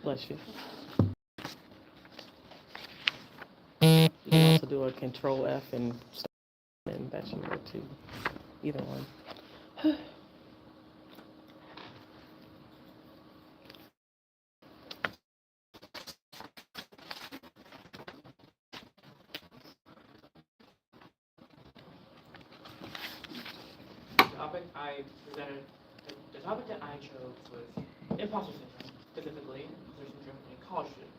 Bless you. You can also do a control F and that should work too. Either one. Topic I presented, the topic that I chose was imposter syndrome, specifically imposter syndrome in college students.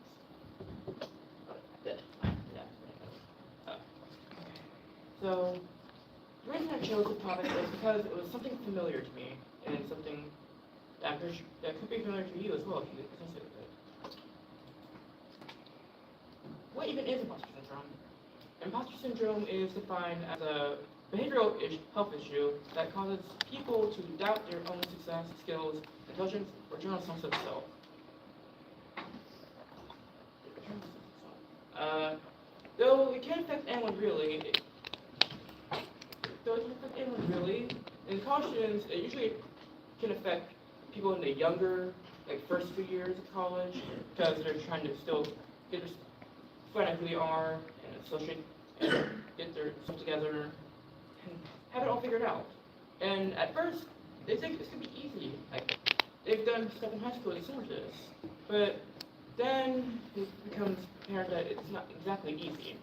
So, the reason I chose the topic was because it was something familiar to me, and something that I'm pretty sure that could be familiar to you as well if you associate with it. What even is imposter syndrome? Imposter syndrome is defined as a behavioral health issue that causes people to doubt their own success, skills, intelligence, or general sense of self. Though it can affect anyone really, in college students, it usually can affect people in the younger, like first few years of college, because they're trying to still find out who they are and associate and get their stuff together and have it all figured out. And at first, they think it's gonna be easy. Like they've done stuff in high school that's similar to this, but then it becomes apparent that it's not exactly easy.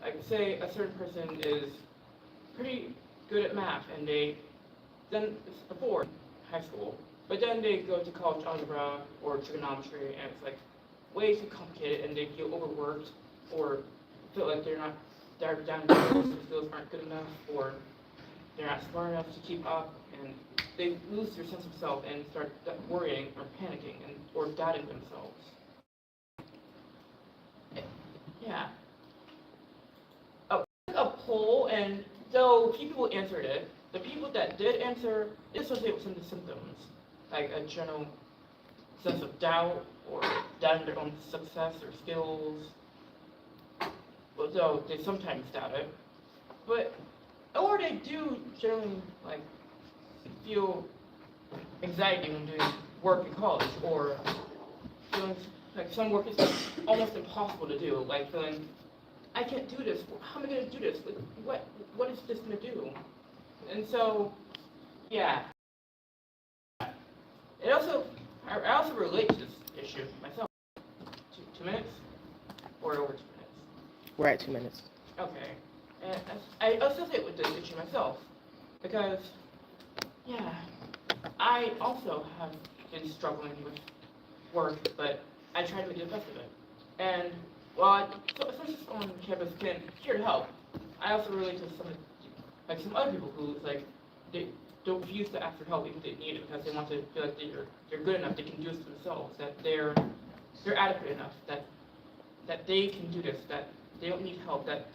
Like say a certain person is pretty good at math, and then it's before high school, but then they go to college algebra or trigonometry, and it's like way too complicated, and they feel overworked or feel like they're down to skills aren't good enough, or they're not smart enough to keep up, and they lose their sense of self and start worrying or panicking or doubting themselves. Yeah. A poll, and though few people answered it, the people that did answer associate with some of the symptoms, like a general sense of doubt or doubting their own success or skills, although they sometimes doubt it, or they do generally like feel anxiety when doing work in college, or feeling like some work is almost impossible to do, like feeling I can't do this. How am I going to do this? What is this going to do? And so, yeah. I also relate to this issue myself. 2 minutes, or over 2 minutes. We're at 2 minutes. Okay. And I associate with this issue myself because, yeah, I also have been struggling with work, but I try to make the best of it. And while especially on campus can here to help, I also relate to some other people who like they don't refuse to ask for help even if they need it because they want to feel like they're good enough, they can do this themselves, that they're adequate enough, that they can do this, that they don't need help, that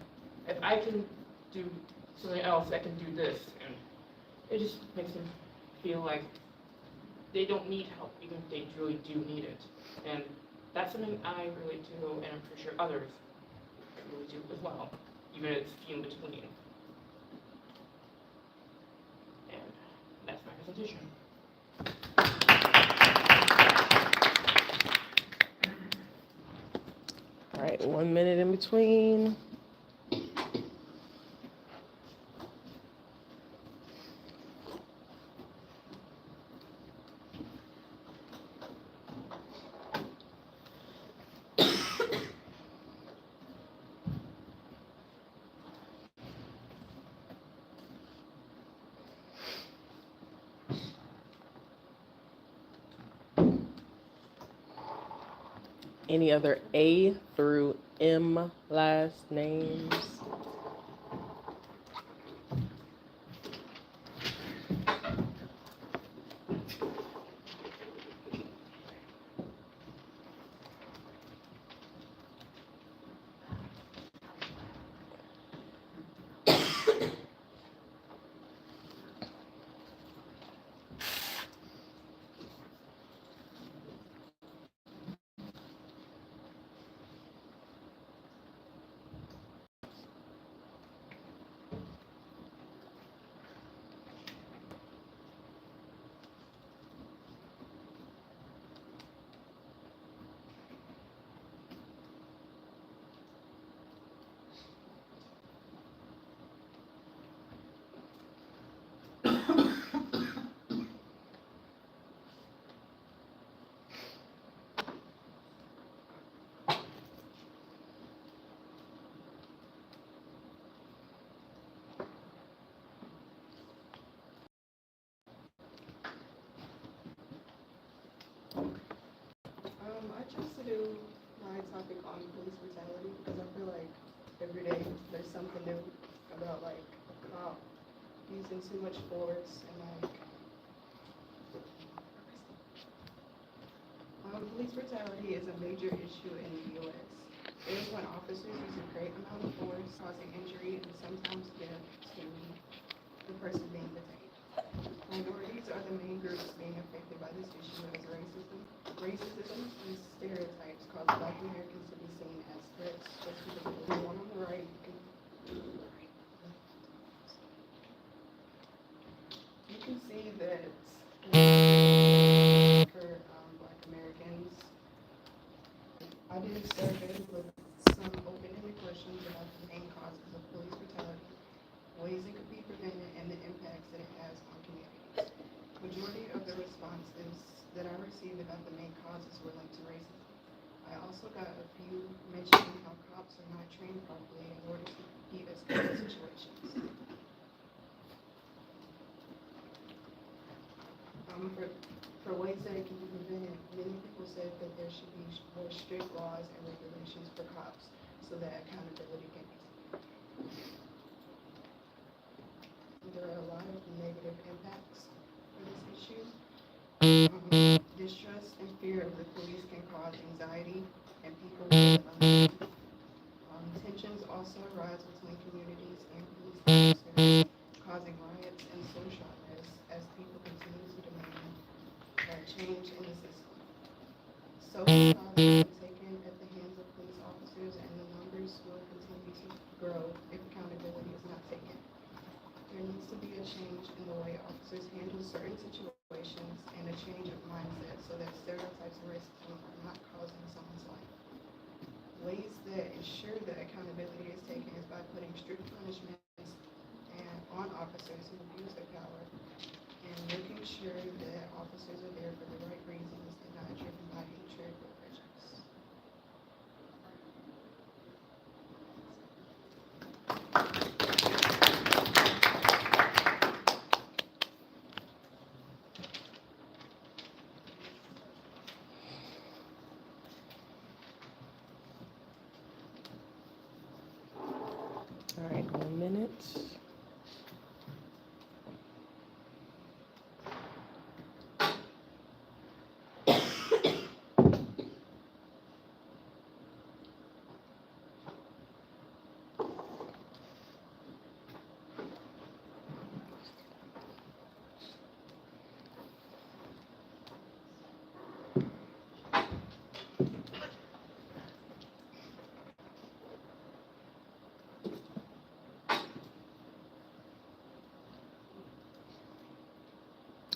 if I can do something else, I can do this, and it just makes them feel like they don't need help even if they really do need it. And that's something I relate to, and I'm pretty sure others relate to as well, even if it's few in between. And that's my presentation. All right, 1 minute in between. Any other A through M last names? on police brutality because I feel like every day there's something new about like a cop using too much force and like police brutality is a major issue in the U.S. It is when officers use a great amount of force, causing injury and sometimes death to the person being detained. Minorities are the main groups being affected by this issue as racism and stereotypes cause Black Americans to be seen as threats, especially the one on the right. You can see that for Black Americans, I did a survey with some open-ended questions about the main causes of police brutality, ways it could be prevented, and the impacts that it has on communities. Majority of the responses that I received about the main causes were linked to racism. I also got a few mentioning how cops are not trained properly in order to be escape situations. For ways that it can be prevented, many people said that there should be more strict laws and regulations for cops so that accountability can be seen. There are a lot of negative impacts for this issue. Distrust and fear of the police can cause anxiety and people feel unsafe. Tensions also arise between communities and police officers, causing riots and social unrest as people continue to demand change in the system. So many lives have been taken at the hands of police officers, and the numbers will continue to grow if accountability is not taken. There needs to be a change in the way officers handle certain situations and a change of mindset so that stereotypes and racism are not causing someone's life. Ways that ensure that accountability is taken is by putting strict punishments on officers who abuse their power and making sure that officers are there for the right reasons and not driven by hatred or prejudice. All right, 1 minute.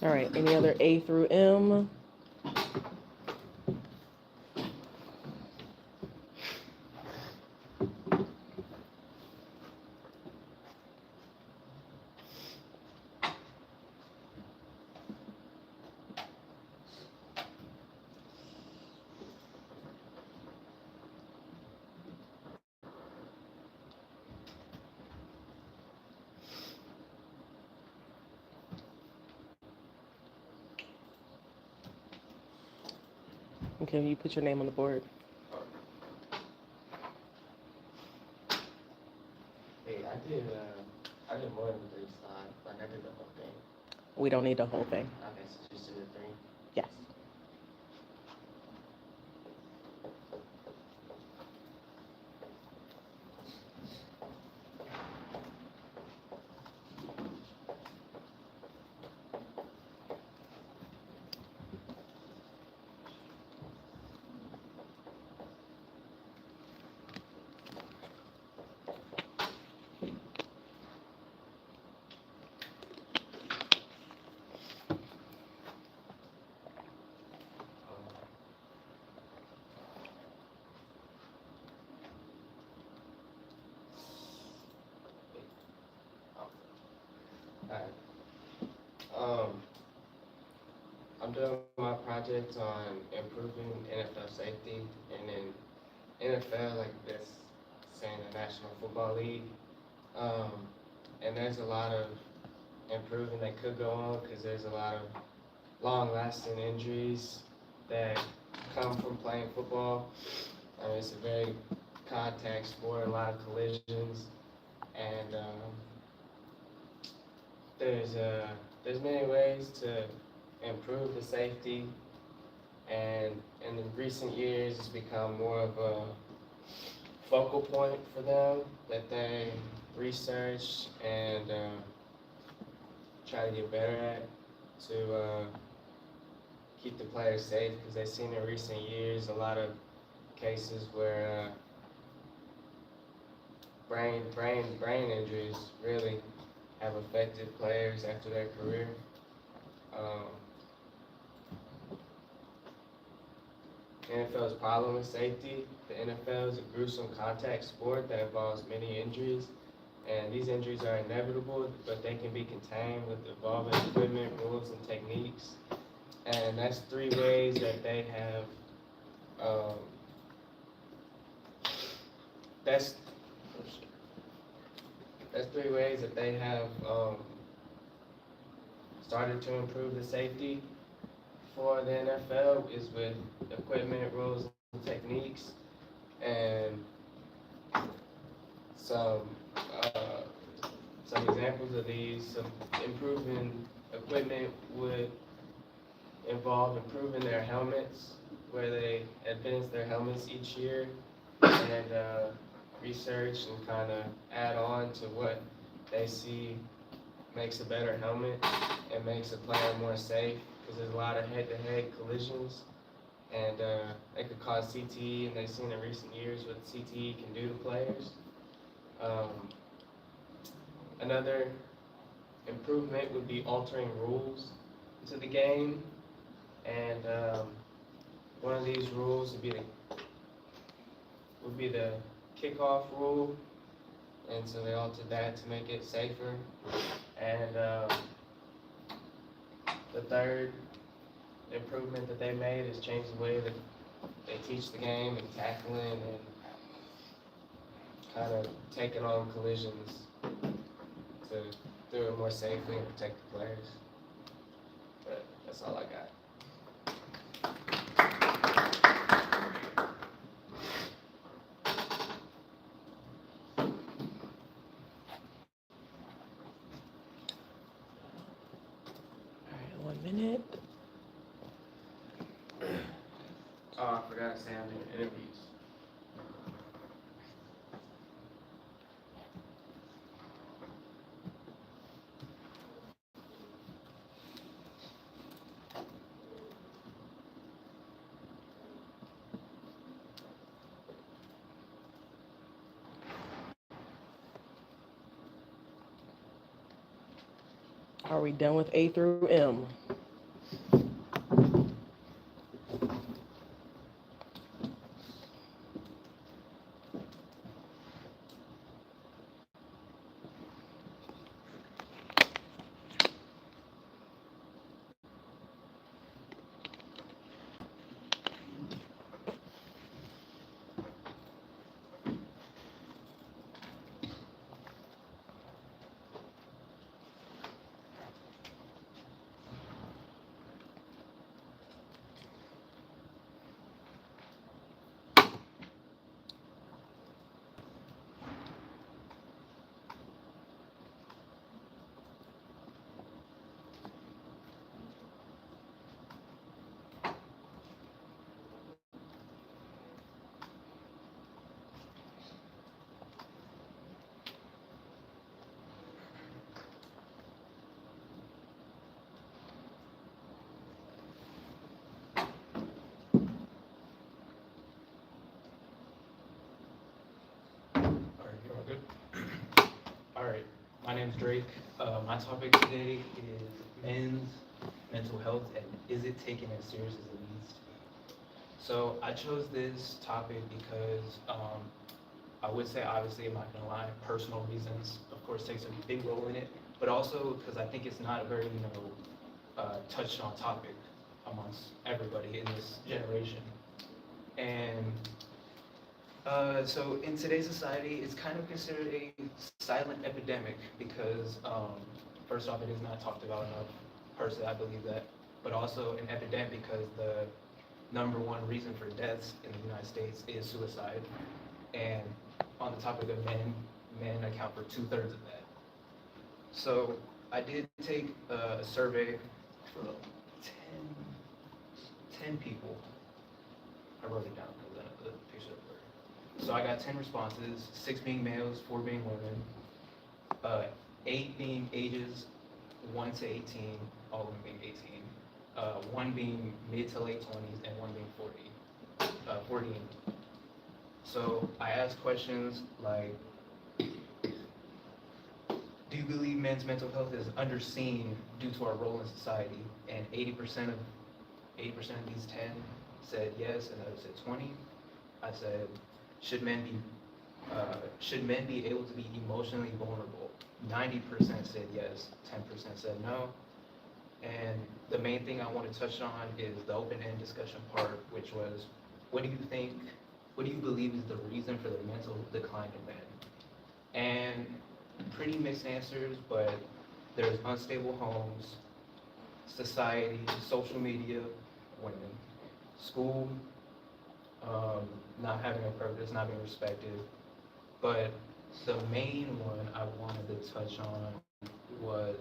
All right, any other A through M? Okay, you put your name on the board. Hey, I did more than 3 slides, but I did the whole thing. We don't need the whole thing. Okay, so just do the 3. Yes. Alright. I'm doing my project on improving NFL safety, and then NFL, like this, saying the National Football League. And there's a lot of improving that could go on because there's a lot of long-lasting injuries that come from playing football. It's a very contact sport, a lot of collisions, and there's many ways to improve the safety. And in the recent years, it's become more of a focal point for them that they research and try to get better at to keep the players safe, because they've seen in recent years a lot of cases where brain injuries really have affected players after their career. Um, NFL's problem with safety. The NFL is a gruesome contact sport that involves many injuries, and these injuries are inevitable, but they can be contained with evolving equipment, rules, and techniques. And that's three ways that they have. Um, that's three ways that they have started to improve the safety for the NFL is with equipment, rules, and techniques, and some uh, some examples of these. Some improving equipment would involve improving their helmets, where they advance their helmets each year, and research and kind of add on to what they see makes a better helmet and makes a player more safe, because there's a lot of head-to-head collisions, and they could cause CTE, and they've seen in recent years what CTE can do to players. Another improvement would be altering rules to the game, and one of these rules would be the kickoff rule, and so they altered that to make it safer. And the third improvement that they made is change the way that they teach the game and tackling and kind of taking on collisions to do it more safely and protect the players. But that's all I got. All right, 1 minute. Oh, I forgot to say I'm doing interviews. Are we done with A through M? All right, my name's Drake. My topic today is men's mental health and is it taken as serious as it needs to be? So I chose this topic because I would say, obviously, I'm not gonna lie, personal reasons, of course, takes a big role in it, but also because I think it's not a very, touched on topic amongst everybody in this generation. And so in today's society, it's kind of considered a silent epidemic because, first off, it is not talked about enough. Personally, I believe that, but also an epidemic because number one reason for deaths in the United States is suicide. And on the topic of men account for 2/3 of that. So I did take a survey for 10 people. I wrote it down because the picture of it. So I got 10 responses, 6 being males, 4 being women, 8 being ages 1 to 18, all of them being 18, 1 being mid to late 20s, and 1 being 40. So I asked questions like, do you believe men's mental health is underseen due to our role in society? And 80% of these 10 said yes, and others said 20. I said, should men be able to be emotionally vulnerable? 90% said yes, 10% said no. And the main thing I want to touch on is the open-end discussion part, which was, what do you believe is the reason for the mental decline in men? And pretty mixed answers, but there's unstable homes, society, social media, women, school, not having a purpose, not being respected. But the main one I wanted to touch on was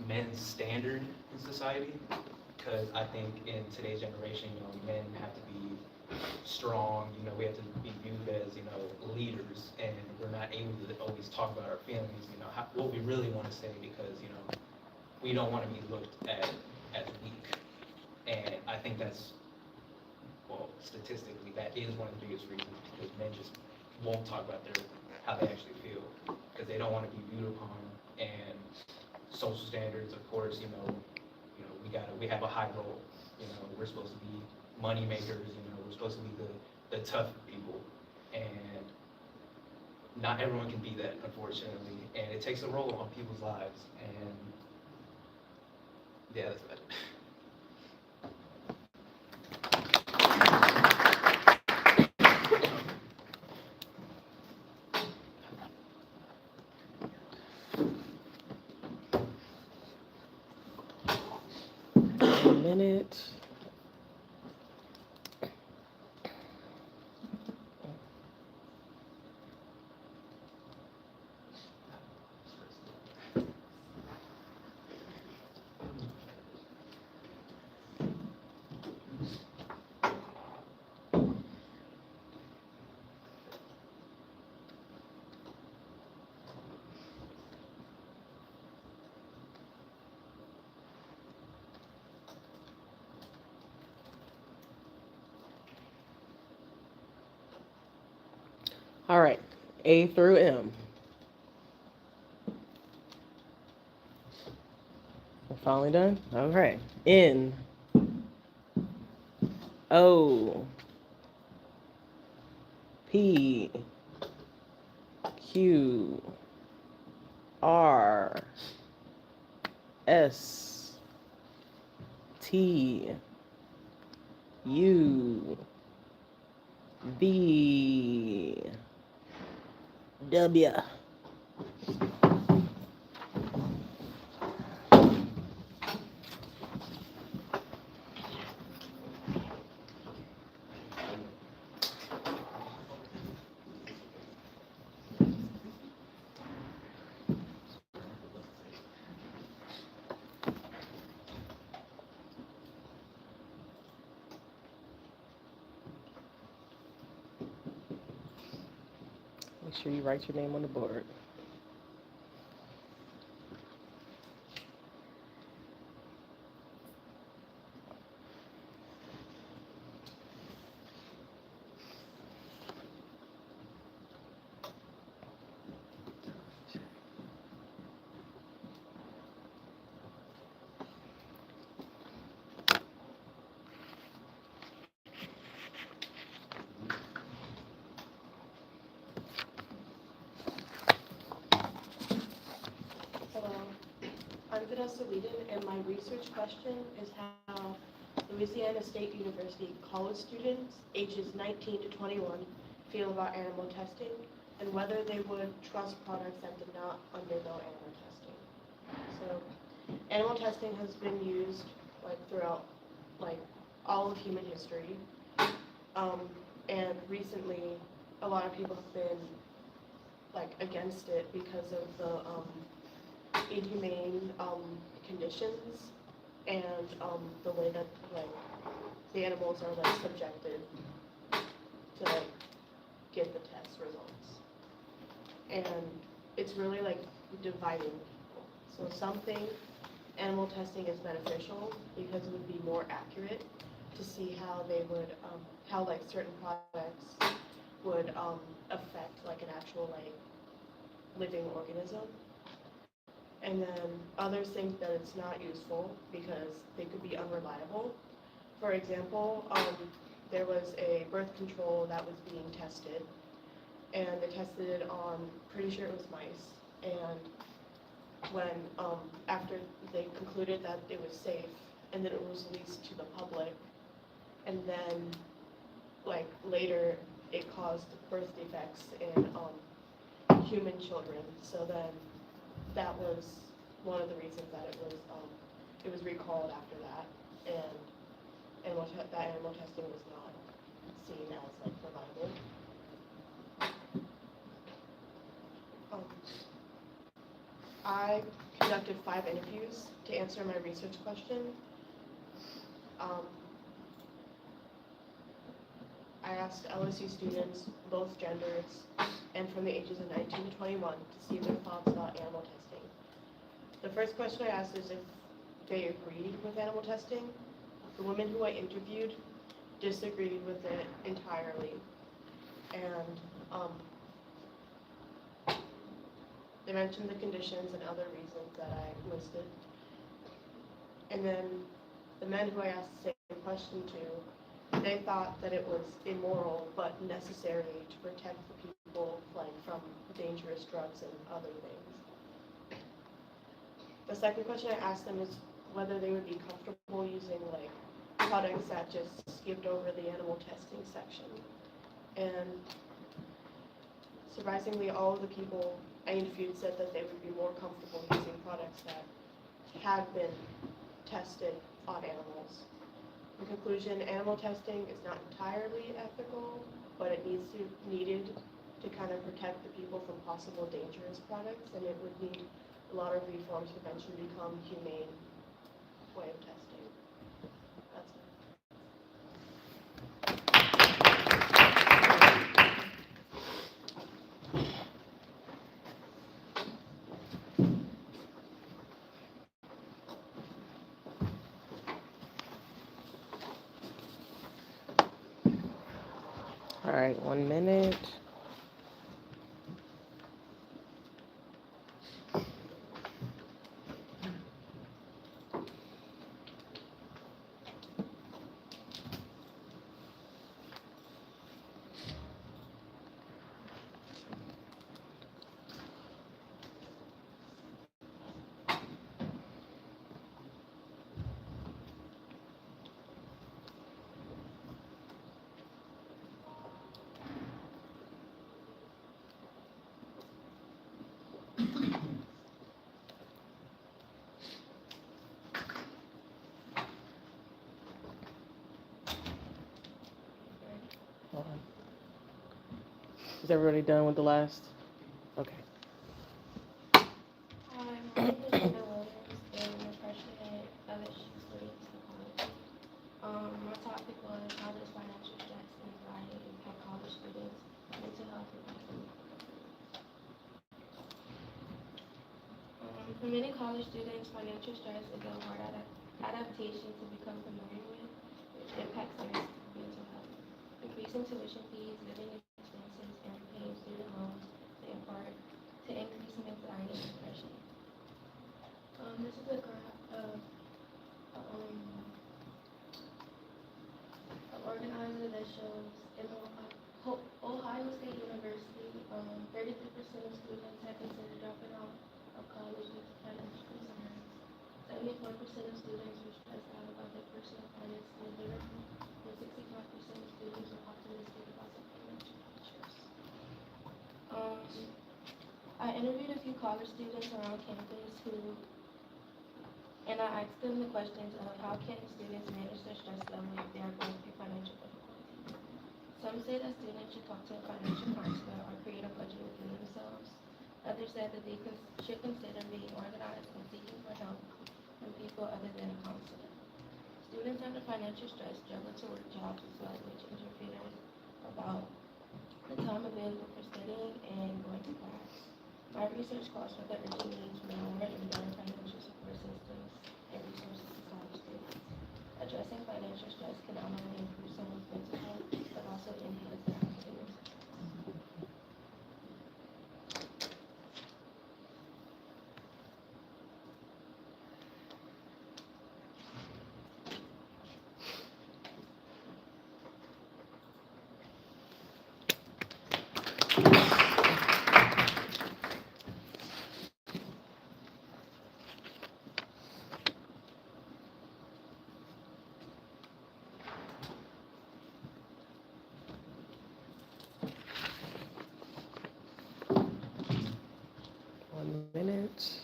men's standard in society, because I think in today's generation, men have to be strong, we have to be viewed as, leaders, and we're not able to always talk about our feelings, what we really want to say, because, we don't want to be looked at as weak. And I think that's, well, statistically, that is one of the biggest reasons, because men just won't talk about how they actually feel, because they don't want to be viewed upon. And social standards, of course, we have a high role, we're supposed to be money makers, we're supposed to be the tough people, and not everyone can be that, unfortunately, and it takes a role on people's lives, and yeah, that's about it. A minute. All right, A through M. We're finally done? All right. N, O, P, Q, R, S, T, U, V, W. Make sure you write your name on the board. Hello, I'm Vanessa Whedon, and my research question is how Louisiana State University college students ages 19 to 21 feel about animal testing, and whether they would trust products that did not undergo animal testing. So, animal testing has been used throughout all of human history. And recently, a lot of people have been like against it because of the inhumane conditions and the way that like the animals are like subjected to like get the test results. And it's really like dividing people. So some think animal testing is beneficial because it would be more accurate to see how they would, how like certain products would affect like an actual like living organism. And then others think that it's not useful because they could be unreliable. For example, there was a birth control that was being tested, and they tested it on, pretty sure it was mice. And when, after they concluded that it was safe, and then it was released to the public, and then, like, later, it caused birth defects in human children. So then, that was one of the reasons that it was recalled after that, and that animal testing was not seen as like reliable. I conducted 5 interviews to answer my research question. I asked LSU students, both genders, and from the ages of 19 to 21, to see their thoughts about animal testing. The first question I asked is if they agreed with animal testing. The women who I interviewed disagreed with it entirely. And they mentioned the conditions and other reasons that I listed. And then the men who I asked the same question to, they thought that it was immoral but necessary to protect the people like from dangerous drugs and other things. The second question I asked them is whether they would be comfortable using like products that just skipped over the animal testing section. And surprisingly, all of the people I interviewed said that they would be more comfortable using products that had been tested on animals. In conclusion, animal testing is not entirely ethical, but it needed to kind of protect the people from possible dangerous products, and it would need a lot of reforms to eventually become humane way of testing. That's it. All right, 1 minute. Hold on. Is everybody done with the last? Okay. Hi, my name is Jenna Williams, and I'm a freshman at LSU Studies Psychology. My topic was how does financial stress and anxiety impact college students' mental health and academic performance. For many college students, financial stress is a hard adaptation to become familiar with, which impacts their mental health. Increasing tuition fees, living expenses, and paying student loans play a part to increase anxiety and depression. This is a graph of an organizer that shows in Ohio State University, 33% of students have considered dropping out of college due to financial concerns. 74% of students were stressed out about their personal finances and living, and 65% of students were optimistic about their financial futures. I interviewed a few college students around campus who And I asked them the questions of how can students manage their stress level if they are going through financial difficulties. Some say that students should talk to a financial counselor or create a budget within themselves. Others said that they should consider being organized and seeking for help from people other than a counselor. Students under financial stress struggle to work jobs as well, which interferes about the time available for studying and going to class. My research calls for the urgent need for more and better financial support systems and resources to college students. Addressing financial stress can not only improve someone's mental health, but also enhance their academic success. 1 minute.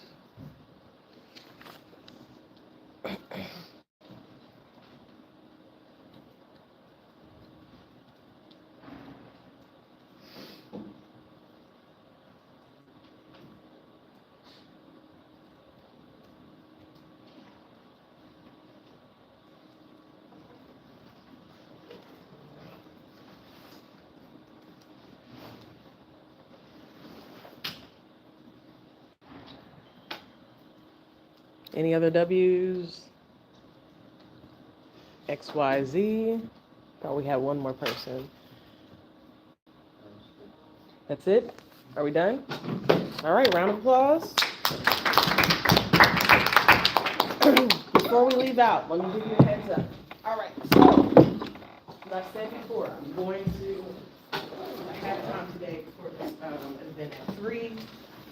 Any other W's? XYZ. Thought we had one more person. That's it? Are we done? All right, round of applause. Before we leave out, let me give you a heads up. All right, so, as I said before, I'm going to have time today for this event at 3. I'm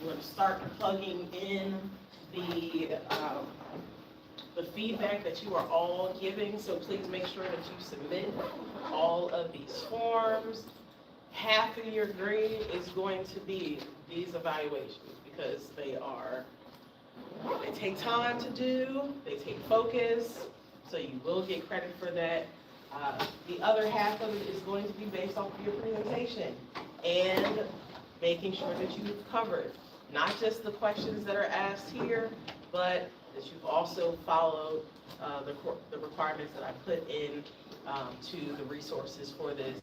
going to start plugging in the feedback that you are all giving, so please make sure that you submit all of these forms. Half of your grade is going to be these evaluations because they take time to do, they take focus, so you will get credit for that. The other half of it is going to be based off of your presentation and making sure that you've covered not just the questions that are asked here, but that you've also followed the requirements that I put in to the resources for this.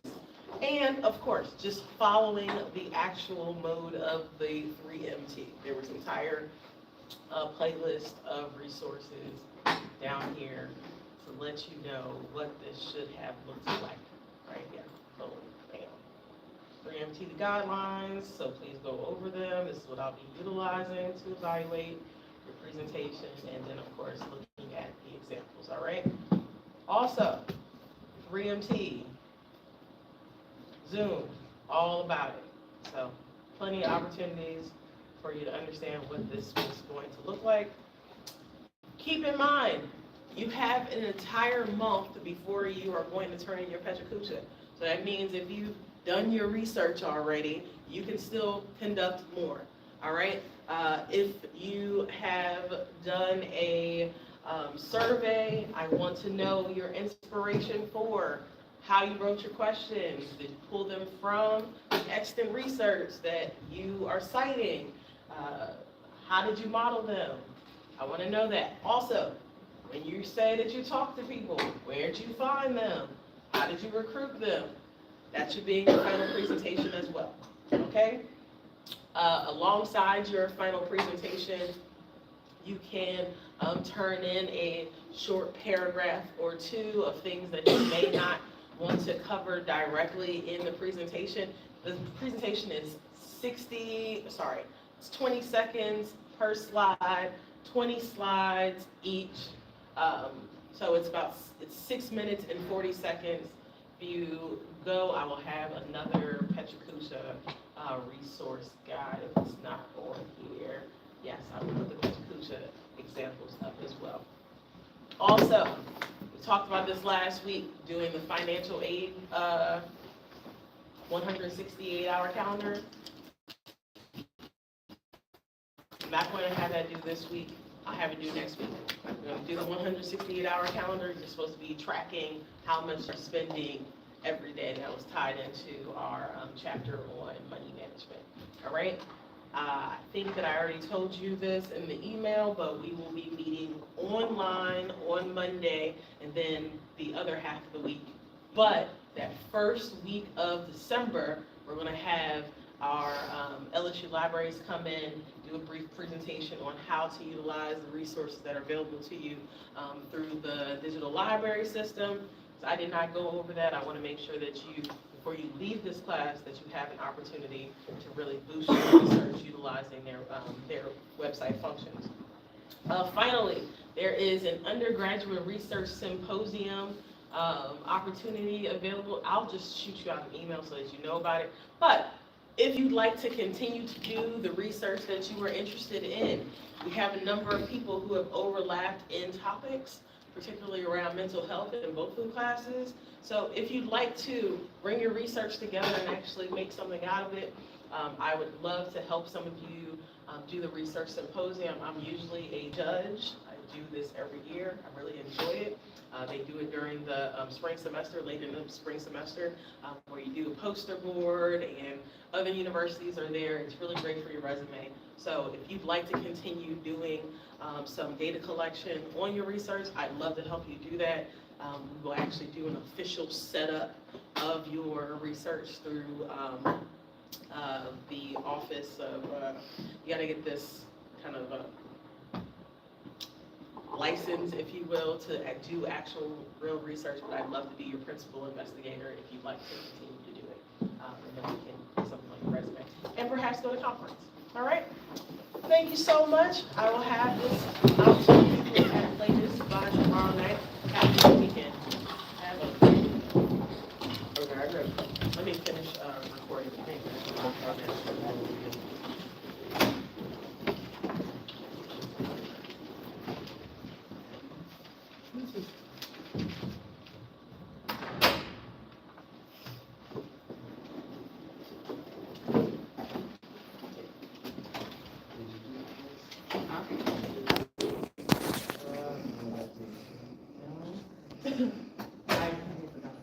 And of course, just following the actual mode of the 3MT. There was an entire playlist of resources down here to let you know what this should have looked like right here. Boom, bam. 3MT the guidelines, so please go over them. This is what I'll be utilizing to evaluate your presentation, and then of course looking at the examples, all right? Also, 3MT, Zoom, all about it. So plenty of opportunities for you to understand what this is going to look like. Keep in mind, you have an entire month before you are going to turn in your Pechacucha. So that means if you've done your research already, you can still conduct more, all right? If you have done a survey, I want to know your inspiration for how you wrote your questions. Did you pull them from extant research that you are citing? How did you model them? I want to know that. Also, when you say that you talk to people, where did you find them? How did you recruit them? That should be in your final presentation as well, okay? Alongside your final presentation, you can turn in a short paragraph or two of things that you may not want to cover directly in the presentation. The presentation is it's 20 seconds per slide, 20 slides each. So it's 6 minutes and 40 seconds. If you go, I will have another Pechacucha resource guide if it's not on here. Yes, I will put the Pechacucha examples up as well. Also, we talked about this last week, doing the financial aid 168-hour calendar. I'm not going to have that due this week. I have it due next week. We're gonna do the 168-hour calendar. You're supposed to be tracking how much you're spending every day. That was tied into our chapter on money management. All right? I think that I already told you this in the email, but we will be meeting online on Monday and then the other half of the week. But that first week of December, we're gonna have our LSU libraries come in, do a brief presentation on how to utilize the resources that are available to you through the digital library system. So I did not go over that. I want to make sure that you, before you leave this class, that you have an opportunity to really boost your research utilizing their website functions. Finally, there is an undergraduate research symposium opportunity available. I'll just shoot you out an email so that you know about it. But if you'd like to continue to do the research that you were interested in, we have a number of people who have overlapped in topics, particularly around mental health in both of the classes. So if you'd like to bring your research together and actually make something out of it, I would love to help some of you do the research symposium. I'm usually a judge. I do this every year. I really enjoy it. They do it during the spring semester, late in the spring semester, where you do a poster board and other universities are there. It's really great for your resume. So if you'd like to continue doing some data collection on your research, I'd love to help you do that. We will actually do an official setup of your research through the office of, you gotta get this kind of license, if you will, to do actual real research, but I'd love to be your principal investigator if you'd like to continue to do it. And then we can do something like a resume, and perhaps go to conference. All right? Thank you so much. I will have this out to you at latest by tomorrow night. Have a good weekend. Have a okay, let me finish recording. Huh?